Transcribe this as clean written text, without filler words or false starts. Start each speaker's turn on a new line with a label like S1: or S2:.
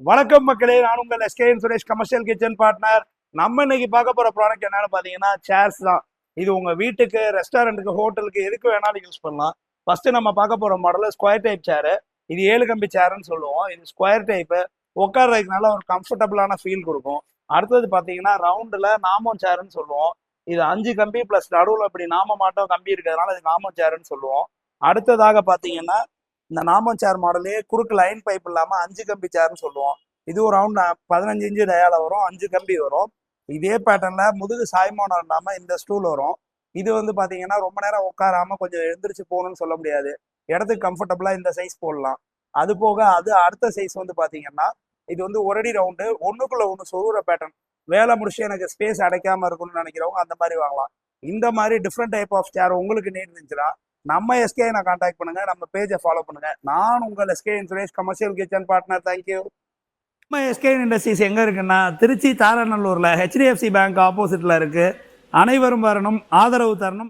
S1: வணக்கம் மக்களே, நான் உங்கள் SKN Suresh, commercial kitchen partner. நம்ம இன்னைக்கு பார்க்க போற ப்ராடக்ட் என்னன்னு பாத்தீங்கன்னா சேர்ஸ் தான். இது உங்க வீட்டுக்கு, ரெஸ்டாரண்ட்டுக்கு, ஹோட்டலுக்கு எதுக்கு வேணாலும் யூஸ் பண்ணலாம். ஃபர்ஸ்ட் நம்ம பார்க்க போற மாடல் ஸ்கொயர் டைப் சேரு. இது 7 கம்பி சேர்னு சொல்லுவோம். இது ஸ்கொயர் டைப்பு, உட்கார்றதுக்குனால ஒரு கம்ஃபர்டபுளான ஃபீல் கொடுக்கும். அடுத்தது பாத்தீங்கன்னா ரவுண்டுல நாமம் சேர்னு சொல்லுவோம். இது 5 கம்பி பிளஸ் நடுவில் இப்படி நாம மாட்டம் கம்பி இருக்கிறதுனால இது நாமம் சேர்னு சொல்லுவோம். அடுத்ததாக பாத்தீங்கன்னா இந்த நாமம் சேர் மாடலே குறுக்கு லைன் பைப் இல்லாம 5 கம்பி சேர்னு சொல்லுவோம். இது ஒரு ரவுண்ட் 15 இன்ச்சு டயால வரும், 5 கம்பி வரும். இதே பேட்டர்ல முதுகு சாய்மானம் இல்லாம இந்த ஸ்டூல் வரும். இது வந்து பாத்தீங்கன்னா ரொம்ப நேரம் உட்காராம கொஞ்சம் எழுந்திரிச்சு போகணும்னு சொல்ல முடியாது, இடத்துக்கு கம்ஃபர்டபுளா இந்த சைஸ் போடலாம். அது போக அது அடுத்த சைஸ் வந்து பாத்தீங்கன்னா இது வந்து ஒரு அடி ரவுண்டு, ஒண்ணுக்குள்ள ஒண்ணு சொருகிற பேட்டர்ன். வேலை முடிச்சு எனக்கு ஸ்பேஸ் அடைக்காம இருக்கணும்னு நினைக்கிறவங்க அந்த மாதிரி வாங்கலாம். இந்த மாதிரி டிஃப்ரெண்ட் டைப் ஆஃப் சேர் உங்களுக்கு நீட் இருந்துச்சுன்னா நம்ம எஸ்கே நான் கான்டாக்ட் பண்ணுங்க, நம்ம பேஜை ஃபாலோ பண்ணுங்க. நான் உங்கள் SK Suresh, commercial kitchen partner. Thank you. நம்ம எஸ்கே இண்டஸ்ட்ரீஸ் எங்க இருக்குன்னா திருச்சி தாரநல்லூர்ல HDFC பேங்க் ஆப்போசிட்ல இருக்கு. அனைவரும் வரணும், ஆதரவு தரணும்.